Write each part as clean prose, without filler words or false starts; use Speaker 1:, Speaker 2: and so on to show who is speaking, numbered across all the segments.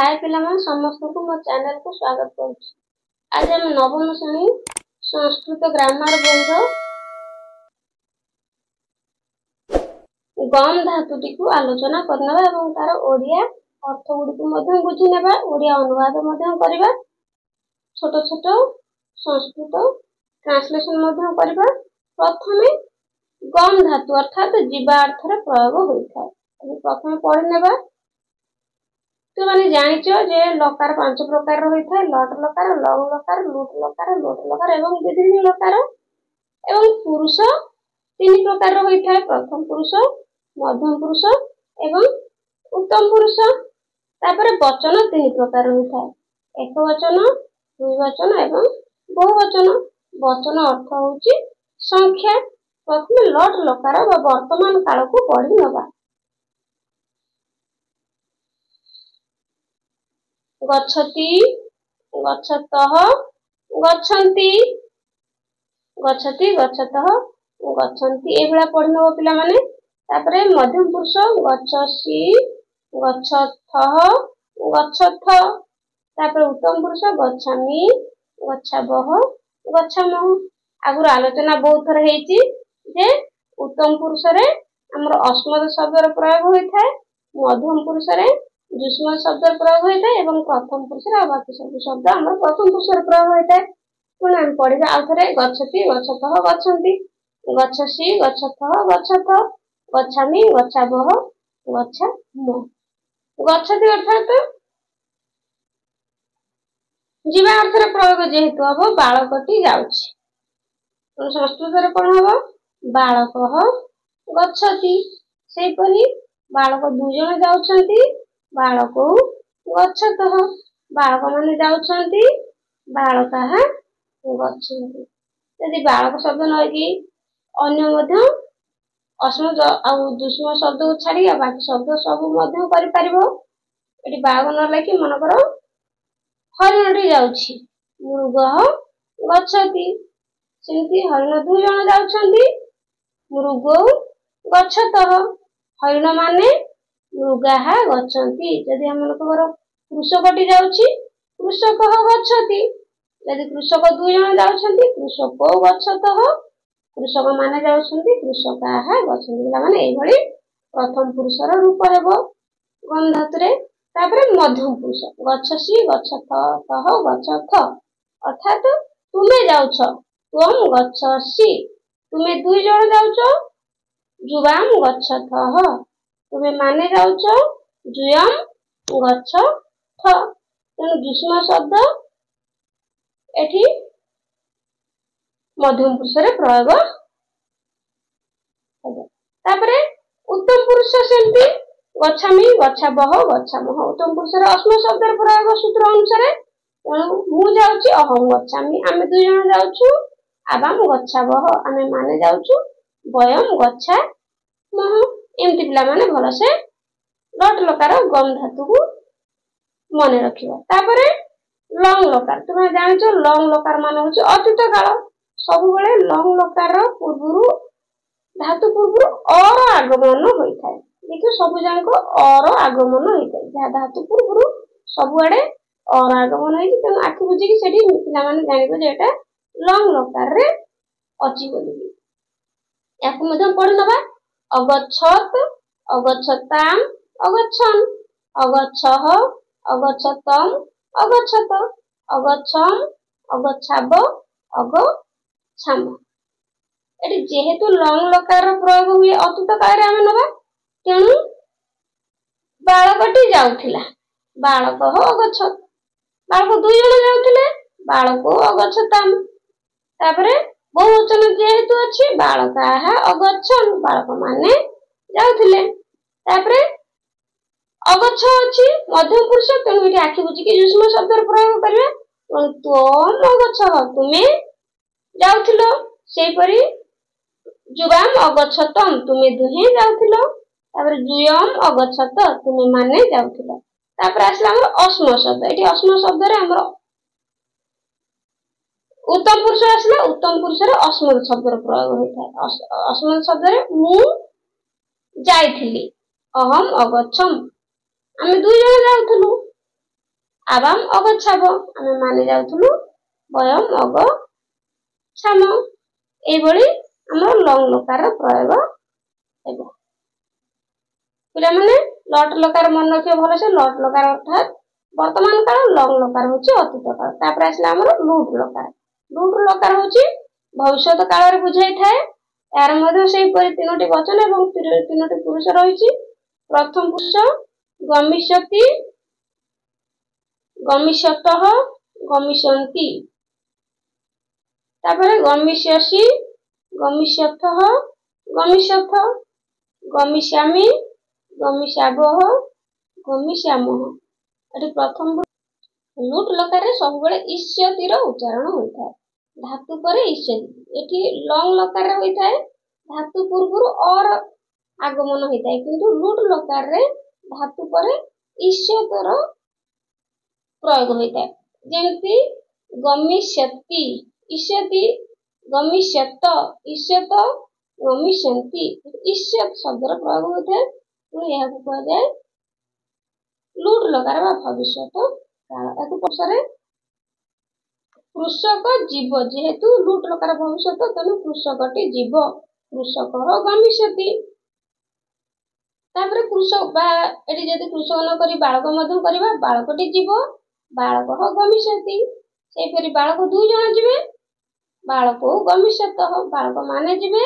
Speaker 1: हाय पिलामान समस्त को मो चैनल को स्वागत करुछि। आज हम नवम श्रेणी संस्कृत ग्रामर बंध गम धातुटी को आलोचना करनेबा एवं तार ओडिया अर्थ गुडी को मध्यम बुझी नेबा, ओडिया अनुवाद मध्यम करबा, छोट छोट संस्कृत ट्रांसलेशन मध्यम करबा। प्रथमे गम धातु अर्थात जीवा अर्थ रे प्रयोग होइଥାଏ। प्रथमे पढ़ि नेबा। तो माने जानिचो जे लकार 5 प्रकार रही था। लट लकार, लंग लकार, लुट लकार, लोट लकार एवं विधिनी लकार एवं पुरुष 3 प्रकार रही था। प्रथम पुरुष, मध्यम पुरुष एवं उत्तम पुरुष। तापर वचन 3 प्रकार रही था। एक वचन, द्विवचन एवं बहुवचन। वचन अर्थ होची संख्या। प्रथमे लट लकार व वर्तमान काल को पढ़ी नबा। गच्छति, गच्छतः, गच्छन्ति, गच्छति, गच्छतः, गच्छन्ति एभला पढ़ी नबो पिला माने। तापरे मध्यम पुरुष गच्छसि, गच्छथः, गच्छथ। तापरे उत्तम पुरुष गच्छामि, गच्छावः, गच्छामः। आगुर आलोचना बहुत थर हेची जे उत्तम पुरुष रे हमर अस्मद शब्द र प्रयोग होई थाए, मध्यम पुरुष रे जुष्म शब्द प्रयोग होता है एवं प्रथम पुरुष बाकी सब शब्द हमर प्रथम पुरुष प्रयोग होता है। पुणी हम पढ़िबा आउ थरे गच्छति, गच्छतः, गच्छन्ति, गच्छसि, गच्छथः, गच्छथ, गच्छामि, गच्छावः, गच्छामः। गच्छति अर्थात जीवा अर्थ रे प्रयोग जेहेतु हबो बालकटी जाउछि। संस्कृत रे कोन हबो बालकः गच्छति। सेहि परि बालक 2 जण जाउछन्ति, बालक गच्छतः। बालक माने जाउछन्ति, बालकाः गच्छन्ति। यदि बालक शब्द न कि अन्य मध्य अस्म आ दुष्म शब्द को छाड़ी बाकी शब्द सब मध्य करि परिबो। एटी बालक न लागी मन करो हरिणटी जाउछि, मृगः गच्छति। सेमति हरिण 2 जण जाउछन्ति, मृगौ गच्छतः। हरिण माने मृगाः गच्छन्ति। यदि हम मनकर कृषकटी जाउछि, कृषकः गच्छति। यदि कृषक 2 जण जाउछन्ति, कृषकौ गच्छतः। कृषक माने जाउछन्ति, कृषकाः गच्छन्ति। माने एई भली प्रथम पुरुषर रूप हेबो गम धातु रे। तापरे मध्यम पुरुष गच्छसि, गच्छतः, गच्छथ अर्थात तुमे जाउछ, त्वम गच्छसि। तुमे 2 जण जाउछ, जुवाम गच्छथः। तुमे माने जाउछ, जुयम गच्छथ। तेणु जुष्म शब्द एठी मध्यम पुरुष रे प्रयोग हेबो। तापरे उत्तम पुरुष सेमति गच्छामि, गच्छावः, गच्छामः। उत्तम पुरुष रे अस्म शब्द रे प्रयोग सूत्र अनुसार तेणु मु जाउछि, अहम गच्छामि। आमे 2 जण जाउछु, आबाम गच्छावः। आमे माने जाउछु, वयम गच्छामः। एमति पिला माने भलसे लट लकार गम धातु को मने रखिबा। तापरे लंग लकार। तुमे जानिचो लंग लकार माने होची अतीत काल। सब बेले लंग लकार पूर्वरु धातु पूर्वरु और आगमन होई थाए। देखो सब जान को और आगमन होई थाए। जा धातु पूर्वरु सब आडे और आगमन होई त आखि बुझी कि सेठी पिला माने जानिबो जे एटा लंग लकार रे अछि बोली। याकु मध्यम पढ़ि नबा। अगच्छत, अगच्छताम, अगच्छन, अगच्छः, अगच्छतम, अगच्छत, अगच्छम, अगच्छाव, अगच्छाम। एटी जेहेतु लंग लकार प्रयोग हुए अतीत काल रे आमे नबा, तेणु बालकटी जाउथिला, बालकः अगच्छत। बालक 2 जण जाउथिले, बालको अगच्छताम। तापरे बहुवचन जेहेतु अछि, बालकाः अगच्छन। बालक माने जाउथिले। तापरे अगच्छ अछि मध्यम पुरुष, तेणु एठी आखि बुझी कि जुष्म शब्द र प्रयोग करिवे। त्वम अगच्छः, तुमे जाउथिलो। सेहि परि जुवाम अगच्छतम, तुमे दुहे जाउथिलो। तापरे जुयम अगच्छत, तुमे माने जाउथिलो। तापरे आसला हमर अस्म शब्द। एठी अस्म शब्द रे हमर उत्तम पुरुष आसला। उत्तम पुरुष रे अस्मद शब्द र प्रयोग होई थाए। अस्मद शब्द रे मु जाइथिली, अहम अगच्छम। आमे 2 जण जाउथलु, ଆବାମ ଅଗଚ୍ଛାବ ଆମେ ମାନେ ଯାଉଥିଲୁ ବୟମ ଅଗଚ୍ଛାମ। ଏଇଭଳି ଆମର ଲଙ୍ଗ ଲକାରର ପ୍ରୟୋଗ ହେବ। ପିଲାମାନେ ଲଟ୍ ଲକାର ମନେ ରଖିବା ଭଲସେ। ଲଟ୍ ଲକାର ଅର୍ଥାତ୍ ବର୍ତ୍ତମାନ କାଳ, ଲଙ୍ଗ ଲକାର ହଉଛି ଅତୀତ କାଳ। ତାପରେ ଆସିଲା ଆମର ଲୁଟ୍ ଲକାର। ଲୁଟ୍ ଲକାର ହଉଛି ଭବିଷ୍ୟତ କାଳରେ ବୁଝାଇଥାଏ। ଏହାର ମଧ୍ୟ ସେହିପରି ତିନୋଟି ବଚନ ଏବଂ ତିନୋଟି ପୁରୁଷ ରହିଛି। ପ୍ରଥମ ପୁରୁଷ ଗମିଷ୍ୟତି, ଗମିଷ୍ୟତଃ, ଗମିଷ୍ୟନ୍ତି। ତାପରେ ଗମିଷ୍ୟସି, ଗମିଷ୍ୟଥଃ, ଗମିଷ୍ୟଥ, ଗମିଷ୍ୟାମି, ଗମିଷ୍ୟାବଃ, ଗମିଷ୍ୟାମଃ। ଏଠି ପ୍ରଥମ ଲୁଟ୍ ଲକାରରେ ସବୁବେଳେ ଇଷ୍ୟତିର ଉଚ୍ଚାରଣ ହୋଇଥାଏ। ଧାତୁ ପରେ ଇଷ୍ୟତି। ଏଠି ଲଙ୍ଗ ଲକାରରେ ହୋଇଥାଏ, ଧାତୁ ପୂର୍ବରୁ ଅର ଆଗମନ ହୋଇଥାଏ। କିନ୍ତୁ ଲୁଟ୍ ଲକାରରେ ଧାତୁ ପରେ ଇଷ୍ୟତର ପ୍ରୟୋଗ ହୋଇଥାଏ। ଯେମିତି ଗମିଷ୍ୟତି, ଇଷ୍ୟତି, ଗମିଷ୍ୟତ, ଇଷ୍ୟତ, ଗମିଷ୍ୟନ୍ତି। ଇଷ୍ୟତ ଶବ୍ଦର ପ୍ରୟୋଗ ହୋଇଥାଏ। ତେଣୁ ଏହାକୁ କୁହାଯାଏ ଲୁଟ୍ ଲକାର ବା ଭବିଷ୍ୟତ କାଳ। ଏହାକୁ ପଛରେ କୃଷକ ଜୀବ, ଯେହେତୁ ଲୁଟ୍ ଲକାର ଭବିଷ୍ୟତ, ତେଣୁ କୃଷକଟି ଜୀବ, କୃଷକଃ ଗମିଷ୍ୟତି। ତାପରେ କୃଷକ ବା ଏଠି ଯଦି କୃଷକ ନ କରି ବାଳକ ମଧ୍ୟ କରିବା, ବାଳକଟି ଯିବ, ବାଳକଃ ଗମିଷ୍ୟତି। ସେହିପରି ବାଳକ ଦୁଇ ଜଣ ଯିବେ, ବାଳକौ ଗମିଷ୍ୟତଃ, ବାଳକ ମାନେ ଯିବେ,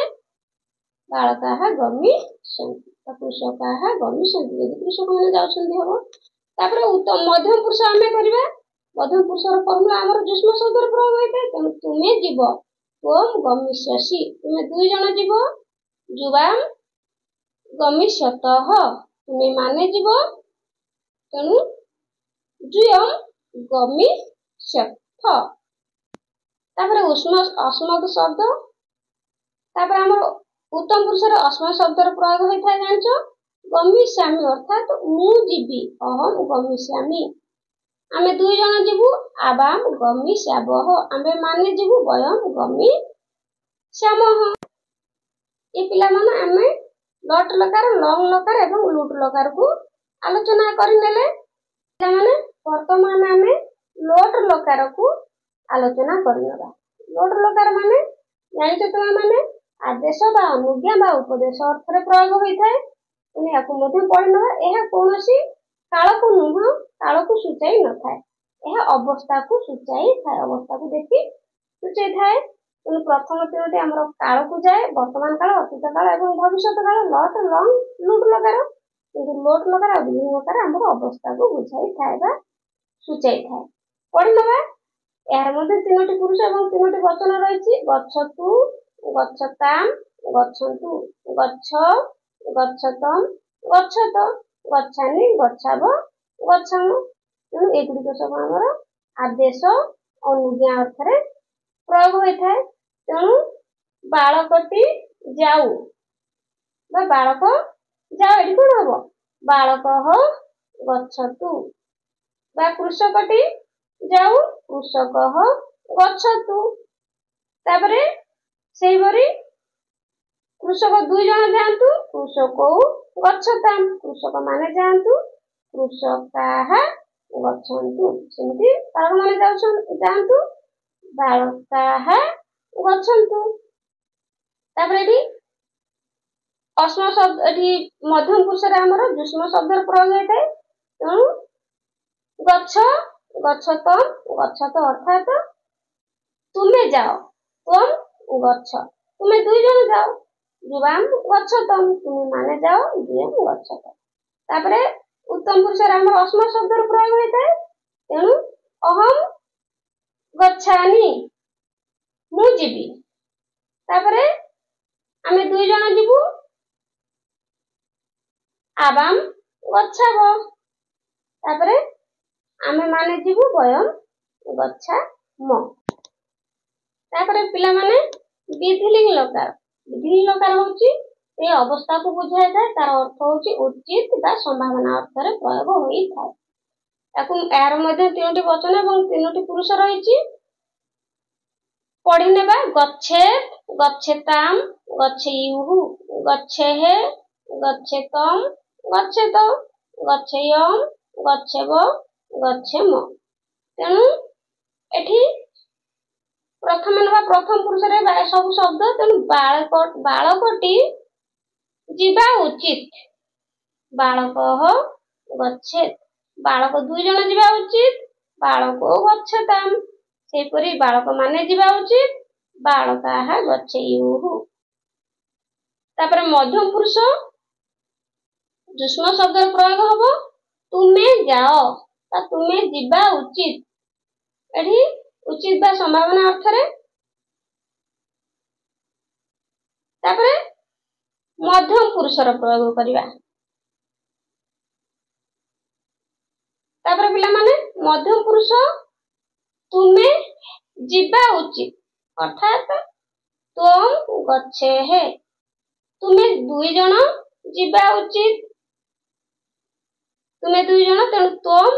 Speaker 1: ବାଳକାଃ ଗମିଷ୍ୟନ୍ତି, କୃଷକାଃ ଗମିଷ୍ୟନ୍ତି। ଯଦି କୃଷକ ମାନେ ଯାଉଛନ୍ତି ହବ। ତାପରେ ମଧ୍ୟମ ପୁରୁଷ ଆମେ କରିବା। ମଧ୍ୟମ ପୁରୁଷର ଫର୍ମୁଲା ଆମର ଯୁଷ୍ମ ଶବ୍ଦର ପ୍ରୟୋଗ ହୋଇଥାଏ। ତେଣୁ ତୁମେ ଯିବ, ତ୍ୱମ୍ ଗମିଷ୍ୟସି, ତୁମେ ଦୁଇ ଜଣ ଯିବ, ଯୁବାମ୍ ଗମିଷ୍ୟତଃ, ତୁମେ ମାନେ ଯିବ, ତେଣୁ ଯୁୟମ୍ ଗମିଷ୍ୟଥ। ତାପରେ ଅସ୍ମତ୍ ଶବ୍ଦ। ତାପରେ ଆମର ଉତ୍ତମ ପୁରୁଷରେ ଅସ୍ମତ୍ ଶବ୍ଦର ପ୍ରୟୋଗ ହୋଇଥାଏ ଜାଣିଛ। ଗମିଷ୍ୟାମି ଅର୍ଥାତ୍ ମୁଁ ଯିବି, ଅହମ୍ ଗମିଷ୍ୟାମି। ଆମେ ଦୁଇ ଜଣ ଯିବୁ, ଆବାମ୍ ଗମିଷ୍ୟାବଃ, ଆମେ ମାନେ ଯିବୁ, ବୟମ୍ ଗମିଷ୍ୟାମଃ। ଏ ପିଲାମାନେ ଆମେ ଲଟ୍ ଲକାର, ଲଙ୍ଗ ଲକାର ଏବଂ ଲୁଟ୍ ଲକାରକୁ ଆଲୋଚନା କରିନେଲେ। ପିଲାମାନେ ବର୍ତ୍ତମାନ ଆମେ ଲୋଟ୍ ଲକାରକୁ ଆଲୋଚନା କରିନେବା। ଲୋଟ୍ ଲକାର ମାନେ ଜାଣିଛ ତୁମେ ମାନେ ଆଦେଶ ବା ଅନୁଜ୍ଞା ବା ଉପଦେଶ ଅର୍ଥରେ ପ୍ରୟୋଗ ହୋଇଥାଏ। ତେଣୁ ଏହାକୁ ମଧ୍ୟ ପଢିନେବା। ଏହା କୌଣସି କାଳକୁ ନୁହଁ, କାଳକୁ ସୂଚାଇ ନଥାଏ। ଏହା ଅବସ୍ଥାକୁ ସୂଚାଇଥାଏ, ଅବସ୍ଥାକୁ ଦେଖି ସୂଚାଇଥାଏ। ତେଣୁ ପ୍ରଥମ ତିନୋଟି ଆମର କାଳକୁ ଯାଏ, ବର୍ତ୍ତମାନ କାଳ, ଅତୀତ କାଳ ଏବଂ ଭବିଷ୍ୟତ କାଳ। ଲଟ୍, ଲଙ୍ଗ, ଲୁଟ୍ ଲକାର। କିନ୍ତୁ ଲୋଟ୍ ଲକାର ଆଉ ବିଭିନ୍ନ ଲକାର ଆମର ଅବସ୍ଥାକୁ ବୁଝାଇଥାଏ ବା ସୂଚାଇଥାଏ। ପଢିନେବା। ଏହାର ମଧ୍ୟ ତିନୋଟି ପୁରୁଷ ଏବଂ ତିନୋଟି ବଚନ ରହିଛି। ଗଚ୍ଛତୁ, ଗଚ୍ଛତାମ୍, ଗଚ୍ଛନ୍ତୁ, ଗଚ୍ଛ, ଗଚ୍ଛତମ୍, ଗଚ୍ଛତ, ଗଚ୍ଛାମି, ଗଚ୍ଛାବ, ଗଚ୍ଛାମ। ତେଣୁ ଏଗୁଡ଼ିକ ସବୁ ଆମର ଆଦେଶ ଅନୁଜ୍ଞା ଅର୍ଥରେ ପ୍ରୟୋଗ ହୋଇଥାଏ। ତେଣୁ ବାଳକଟି ଯାଉ ବା ବାଳକ ଯାଉ, ଏଠି କଣ ହବ? ବାଳକଃ ଗଚ୍ଛତୁ। ବା କୃଷକଟି ଯାଉ, କୃଷକଃ ଗଚ୍ଛତୁ। ତାପରେ ସେହିପରି କୃଷକ ଦୁଇ ଜଣ ଯାଆନ୍ତୁ, କୃଷକୌ ଗଚ୍ଛତାମ୍, କୃଷକ ମାନେ ଯାଆନ୍ତୁ, କୃଷକାଃ ଗଚ୍ଛନ୍ତୁ। ସେମିତି ବାଳକ ମାନେ ଯାଆନ୍ତୁ, ବାଳକାଃ ଗଚ୍ଛନ୍ତୁ। ତାପରେ ଏଠି ଅସ୍ମ ଶବ୍ଦ, ଏଠି ମଧ୍ୟମ ପୁରୁଷରେ ଆମର ଯୁଷ୍ମ ଶବ୍ଦର ପ୍ରୟୋଗ ହୋଇଥାଏ। ତେଣୁ ଗଚ୍ଛ, ଗଚ୍ଛତମ୍, ଗଚ୍ଛତ ଅର୍ଥାତ୍ ତୁମେ ଯାଅ, ତ୍ୱମ୍ ଗଚ୍ଛ, ତୁମେ ଦୁଇ ଜଣ ଯାଅ, ଯୁବାମ୍ ଗଚ୍ଛତମ୍, ତୁମେ ମାନେ ଯାଅ, ଯୁୟମ୍ ଗଚ୍ଛତ। ତାପରେ ଉତ୍ତମ ପୁରୁଷରେ ଆମର ଅସ୍ମ ଶବ୍ଦର ପ୍ରୟୋଗ ହୋଇଥାଏ। ତେଣୁ ଅହମ୍ ଗଚ୍ଛାମି, ମୁଁ ଯିବି। ତାପରେ ଆମେ ଦୁଇ ଜଣ ଯିବୁ, ଆବାମ୍ ଗଚ୍ଛାବ। ତାପରେ ଆମେ ମାନେ ଯିବୁ, ବୟମ୍ ଗଚ୍ଛାମ। ତାପରେ ପିଲାମାନେ ବିଧିଲିଙ୍ଗ୍ ଲକାର। ବିଧିଲିଙ୍ଗ୍ ଲକାର ହଉଛି ଏ ଅବସ୍ଥାକୁ ବୁଝାଇଥାଏ। ତାର ଅର୍ଥ ହଉଛି ଉଚିତ ବା ସମ୍ଭାବନା ଅର୍ଥରେ ପ୍ରୟୋଗ ହୋଇଥାଏ। ଏହାର ମଧ୍ୟ ତିନୋଟି ବଚନ ଏବଂ ତିନୋଟି ପୁରୁଷ ରହିଛି। ପଢିନେବା। ଗଚ୍ଛେତ୍, ଗଚ୍ଛେତାମ୍, ଗଚ୍ଛେୟୁଃ, ଗଚ୍ଛେଃ, ଗଚ୍ଛେତମ୍, ଗଚ୍ଛେତ, ଗଚ୍ଛେୟମ୍, ଗଚ୍ଛେବ, ଗଛେମ। ତେଣୁ ଏଠି ପ୍ରଥମେ ନେବା ପ୍ରଥମ ପୁରୁଷରେ ସବୁ ଶବ୍ଦ। ତେଣୁ ବାଳକଟି ଯିବା ଉଚିତ। ବାଳକः ଗच्छେତ୍। ବାଳକ 2 ଜଣ ଯିବା ଉଚିତ। ବାଳକୋ ଗच्छତାମ୍। ସେହିପରି ବାଳକ ମାନେ ଯିବା ଉଚିତ। ବାଳକାଃ ଗଚ୍ଛେୟୁଃ। ତାପରେ ମଧ୍ୟମ ପୁରୁଷ ଯୁଷ୍ମ ଶବ୍ଦର ପ୍ରୟୋଗ ହବ ତୁମେ ଯାଅ ବା ତୁମେ ଯିବା ଉଚିତ। ଏଠି ଉଚିତ ବା ସମ୍ଭାବନା ଅର୍ଥରେ। ତାପରେ ମଧ୍ୟମ ପୁରୁଷର ପ୍ରୟୋଗ କରିବା। ତାପରେ ପିଲାମାନେ ମଧ୍ୟମ ପୁରୁଷ ତୁମେ ଯିବା ଉଚିତ ଅର୍ଥାତ ତ୍ୱମ୍ ଗଚ୍ଛେଃ। ତୁମେ 2 ଜଣ ଯିବା ଉଚିତ। ତୁମେ 2 ଜଣ ତେଣୁ ତ୍ୱମ୍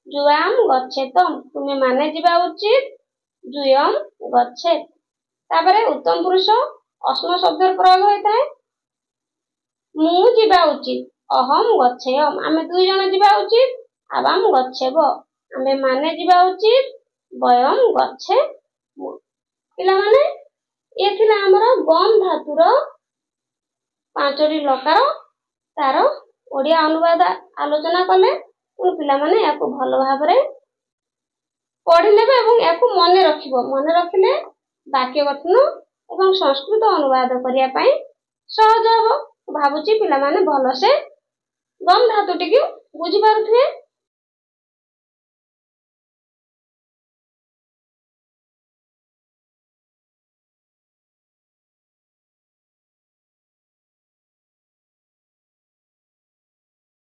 Speaker 1: ଯୁୱାମ୍ ଗଚ୍ଛେତମ୍। ତୁମେ ମାନେ ଯିବା ଉଚିତ। ଯୂୟମ୍ ଗଚ୍ଛେତ୍। ତାପରେ ଉତ୍ତମ ପୁରୁଷ ଅଶ୍ମ ଶବ୍ଦର ପ୍ରୟୋଗ ହୋଇଥାଏ। ମୁଁ ଯିବା ଉଚିତ। ଅହମ୍ ଗଚ୍ଛେୟମ୍। ଆମେ 2 ଜଣ ଯିବା ଉଚିତ। ଆବାମ୍ ଗଚ୍ଛେବ। ଆମେ ମାନେ ଯିବା ଉଚିତ। ବୟମ୍ ଗଚ୍ଛେମ। ପିଲାମାନେ ଏ ଥିଲା ଆମର ଗମ୍ ଧାତୁର 5ଟି ଲକାର। ତାର ଓଡ଼ିଆ ଅନୁବାଦ ଆଲୋଚନା କଲେ। ପିଲାମାନେ ୟାକୁ ଭଲ ଭାବରେ ପଢି ନେବେ ଏବଂ ୟାକୁ ମନେ ରଖିବ। ମନେ ରଖିଲେ ବାକ୍ୟ ଗଠନ ଏବଂ ସଂସ୍କୃତ ଅନୁବାଦ କରିବା ପାଇଁ ସହଜ ହବ। ଭାବୁଛି ପିଲାମାନେ ଭଲସେ ଗମ୍ ଧାତୁଟିକୁ ବୁଝି ପାରୁଥିବେ।